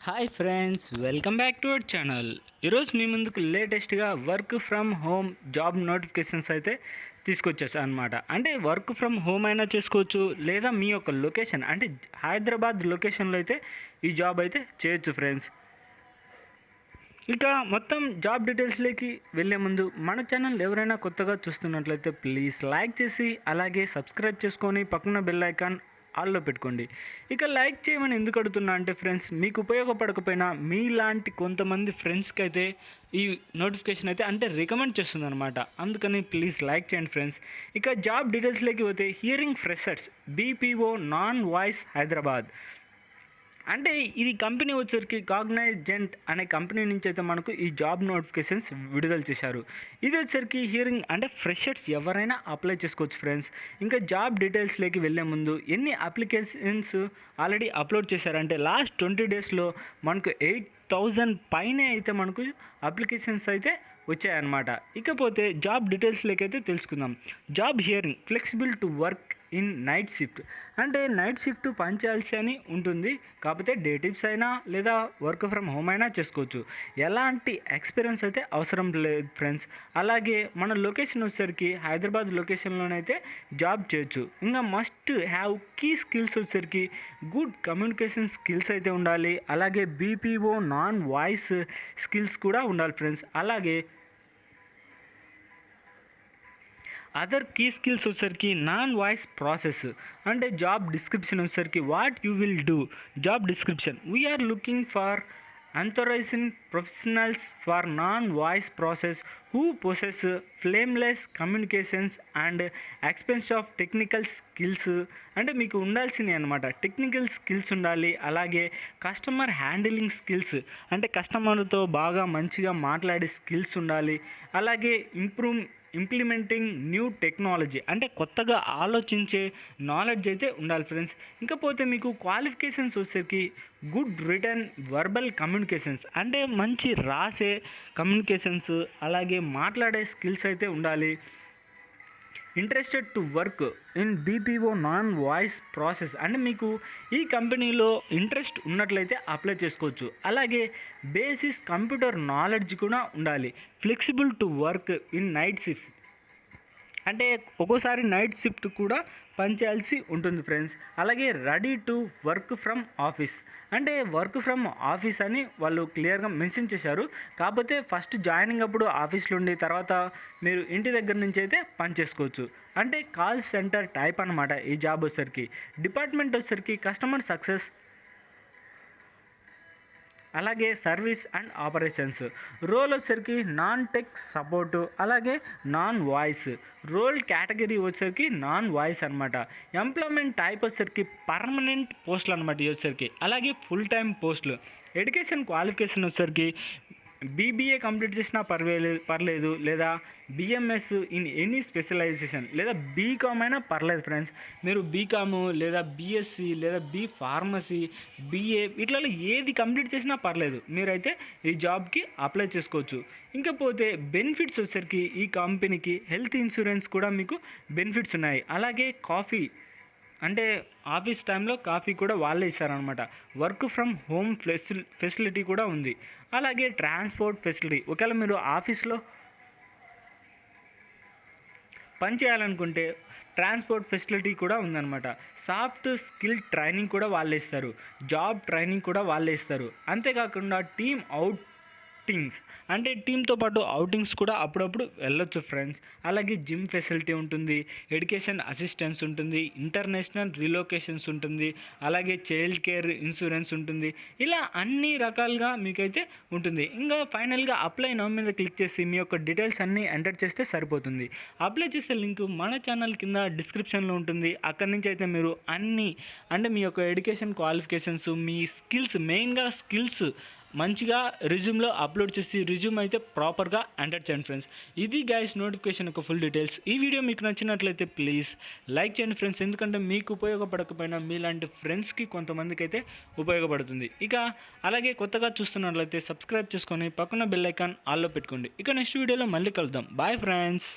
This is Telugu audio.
Hi friends, welcome back to our channel. ఈరోజు మీ ముందుకు లేటెస్ట్గా work from home job notifications అయితే తీసుకొచ్చేసా అనమాట. అంటే వర్క్ ఫ్రమ్ హోమ్ అయినా చేసుకోవచ్చు, లేదా మీ యొక్క లొకేషన్ అంటే హైదరాబాద్ లొకేషన్లో అయితే ఈ జాబ్ అయితే చేయొచ్చు ఫ్రెండ్స్. ఇక మొత్తం జాబ్ డీటెయిల్స్లోకి వెళ్ళే ముందు మన ఛానల్ ఎవరైనా కొత్తగా చూస్తున్నట్లయితే ప్లీజ్ లైక్ చేసి అలాగే సబ్స్క్రైబ్ చేసుకొని పక్కన బెల్ ఐకాన్ ఆల్లో పెట్టుకోండి. ఇక లైక్ చేయమని ఎందుకు అడుగుతున్నా అంటే ఫ్రెండ్స్, మీకు ఉపయోగపడకపోయినా మీలాంటి కొంతమంది ఫ్రెండ్స్కి అయితే ఈ నోటిఫికేషన్ అయితే అంటే రికమెండ్ చేస్తుంది అనమాట. అందుకని ప్లీజ్ లైక్ చేయండి ఫ్రెండ్స్. ఇక జాబ్ డీటెయిల్స్లోకి పోతే hearing freshers BPO non voice Hyderabad. అంటే ఇది కంపెనీ వచ్చరికి కాగ్నైజెంట్ అనే కంపెనీ నుంచి అయితే మనకు ఈ జాబ్ నోటిఫికేషన్స్ విడుదల చేశారు. ఇది వచ్చరికి హియరింగ్ అంటే ఫ్రెషర్స్ ఎవరైనా అప్లై చేసుకోవచ్చు ఫ్రెండ్స్. ఇంకా జాబ్ డీటెయిల్స్లోకి వెళ్ళే ముందు ఎన్ని అప్లికేషన్స్ ఆల్రెడీ అప్లోడ్ చేశారంటే లాస్ట్ 20 డేస్లో మనకు 8,000 పైనే అయితే మనకు అప్లికేషన్స్ అయితే వచ్చాయన్నమాట. ఇకపోతే జాబ్ డీటెయిల్స్లోకి అయితే తెలుసుకుందాం. Job hearing flexible to work in night shift. అంటే నైట్ షిఫ్ట్ పనిచేయాల్సి అని ఉంటుంది, కాకపోతే డే టిప్స్ అయినా లేదా వర్క్ ఫ్రమ్ హోమ్ అయినా చేసుకోవచ్చు. ఎలాంటి ఎక్స్పీరియన్స్ అయితే అవసరం లేదు ఫ్రెండ్స్. అలాగే మన లొకేషన్ వచ్చేసరికి హైదరాబాద్ లొకేషన్లోనైతే జాబ్ చేయొచ్చు. ఇంకా మస్ట్ హ్యావ్ కీ స్కిల్స్ వచ్చేసరికి గుడ్ కమ్యూనికేషన్ స్కిల్స్ అయితే ఉండాలి. అలాగే బీపీఓ నాన్ వాయిస్ స్కిల్స్ కూడా ఉండాలి ఫ్రెండ్స్. అలాగే అదర్ కీ స్కిల్స్ వచ్చేసరికి నాన్ వాయిస్ ప్రాసెస్. అంటే జాబ్ డిస్క్రిప్షన్ వచ్చేసరికి what you will do. Job description we're looking for authorized professionals for non-voice process who possess flameless communications and experience of technical skills. అంటే మీకు ఉండాల్సింది అనమాట టెక్నికల్ స్కిల్స్ ఉండాలి. అలాగే కస్టమర్ హ్యాండిలింగ్ స్కిల్స్ అంటే కస్టమర్తో బాగా మంచిగా మాట్లాడే స్కిల్స్ ఉండాలి. అలాగే ఇంప్లిమెంటింగ్ న్యూ టెక్నాలజీ అంటే కొత్తగా ఆలోచించే నాలెడ్జ్ అయితే ఉండాలి ఫ్రెండ్స్. ఇంకపోతే మీకు క్వాలిఫికేషన్స్ వచ్చేసరికి గుడ్ రిటర్న్ వర్బల్ కమ్యూనికేషన్స్ అంటే మంచి రాసే కమ్యూనికేషన్స్ అలాగే మాట్లాడే స్కిల్స్ అయితే ఉండాలి. Interested to work in BPO non voice process అంటే మీకు ఈ కంపెనీలో ఇంట్రెస్ట్ ఉన్నట్లయితే అప్లై చేసుకోవచ్చు. అలాగే బేసిస్ కంప్యూటర్ నాలెడ్జ్ కూడా ఉండాలి. Flexible to work in night shifts అంటే ఒక్కోసారి నైట్ షిఫ్ట్ కూడా పనిచేయాల్సి ఉంటుంది ఫ్రెండ్స్. అలాగే ready to work from office అంటే వర్క్ ఫ్రమ్ ఆఫీస్ అని వాళ్ళు క్లియర్గా మెన్షన్ చేశారు. కాకపోతే ఫస్ట్ జాయినింగ్ అప్పుడు ఆఫీస్లో ఉండి తర్వాత మీరు ఇంటి దగ్గర నుంచి అయితే పని చేసుకోవచ్చు. అంటే కాల్ సెంటర్ టైప్ అనమాట ఈ జాబ్ వచ్చేసరికి. డిపార్ట్మెంట్ వచ్చేసరికి కస్టమర్ సక్సెస్ అలాగే సర్వీస్ అండ్ ఆపరేషన్స్. రోల్ వచ్చేసరికి నాన్ టెక్ సపోర్టు అలాగే నాన్ వాయిస్. రోల్ కేటగిరీ వచ్చేసరికి నాన్ వాయిస్ అనమాట. ఎంప్లాయ్మెంట్ టైప్ వచ్చేసరికి పర్మనెంట్ పోస్టులు అనమాట ఇవి వచ్చేసరికి. అలాగే ఫుల్ టైం పోస్టులు. ఎడ్యుకేషన్ క్వాలిఫికేషన్ వచ్చేసరికి బీబీఏ కంప్లీట్ చేసినా పర్లేదు లేదా బిఎంఎస్ ఇన్ ఎనీ స్పెషలైజేషన్ లేదా బీకామ్ అయినా పర్లేదు ఫ్రెండ్స్. మీరు బీకాము లేదా బీఎస్సీ లేదా ఫార్మసీ బీఏ ఇట్లలో ఏది కంప్లీట్ చేసినా పర్లేదు, మీరైతే ఈ జాబ్కి అప్లై చేసుకోవచ్చు. ఇంకపోతే బెనిఫిట్స్ వచ్చేసరికి ఈ కంపెనీకి హెల్త్ ఇన్సూరెన్స్ కూడా మీకు బెనిఫిట్స్ ఉన్నాయి. అలాగే కాఫీ అంటే ఆఫీస్ టైంలో కాఫీ కూడా వాళ్ళే ఇస్తారనమాట. వర్క్ ఫ్రమ్ హోమ్ ఫెసిలిటీ కూడా ఉంది. అలాగే ట్రాన్స్పోర్ట్ ఫెసిలిటీ ఒకవేళ మీరు ఆఫీస్లో పని చేయాలనుకుంటే ట్రాన్స్పోర్ట్ ఫెసిలిటీ కూడా ఉందన్నమాట. సాఫ్ట్ స్కిల్ ట్రైనింగ్ కూడా వాళ్ళే ఇస్తారు. జాబ్ ట్రైనింగ్ కూడా వాళ్ళే ఇస్తారు. అంతేకాకుండా టీమ్ అవుటింగ్స్ అంటే టీంతో పాటు అవుటింగ్స్ కూడా అప్పుడప్పుడు వెళ్ళొచ్చు ఫ్రెండ్స్. అలాగే జిమ్ ఫెసిలిటీ ఉంటుంది, ఎడ్యుకేషన్ అసిస్టెన్స్ ఉంటుంది, ఇంటర్నేషనల్ రీలొకేషన్స్ ఉంటుంది, అలాగే చైల్డ్ కేర్ ఇన్సూరెన్స్ ఉంటుంది. ఇలా అన్ని రకాలుగా మీకైతే ఉంటుంది. ఇంకా ఫైనల్గా అప్లై నౌ మీద క్లిక్ చేసి మీ యొక్క డీటెయిల్స్ అన్నీ ఎంటర్ చేస్తే సరిపోతుంది. అప్లై చేసే లింక్ మన ఛానల్ కింద డిస్క్రిప్షన్లో ఉంటుంది. అక్కడి నుంచి అయితే మీరు అన్నీ అంటే మీ యొక్క ఎడ్యుకేషన్ క్వాలిఫికేషన్స్ మీ స్కిల్స్ మెయిన్గా స్కిల్స్ మంచిగా రిజ్యూమ్లో అప్లోడ్ చేసి రిజ్యూమ్ అయితే ప్రాపర్గా ఎంటర్ చేయండి ఫ్రెండ్స్. ఇది గైస్ నోటిఫికేషన్ యొక్క ఫుల్ డీటెయిల్స్. ఈ వీడియో మీకు నచ్చినట్లయితే ప్లీజ్ లైక్ చేయండి ఫ్రెండ్స్, ఎందుకంటే మీకు ఉపయోగపడకపోయినా మీలాంటి ఫ్రెండ్స్కి కొంతమందికి అయితే ఉపయోగపడుతుంది. ఇక అలాగే కొత్తగా చూస్తున్నట్లయితే సబ్స్క్రైబ్ చేసుకొని పక్కన బెల్ ఐకాన్ ఆల్లో పెట్టుకోండి. ఇక నెక్స్ట్ వీడియోలో మళ్ళీ కలుద్దాం. Bye friends.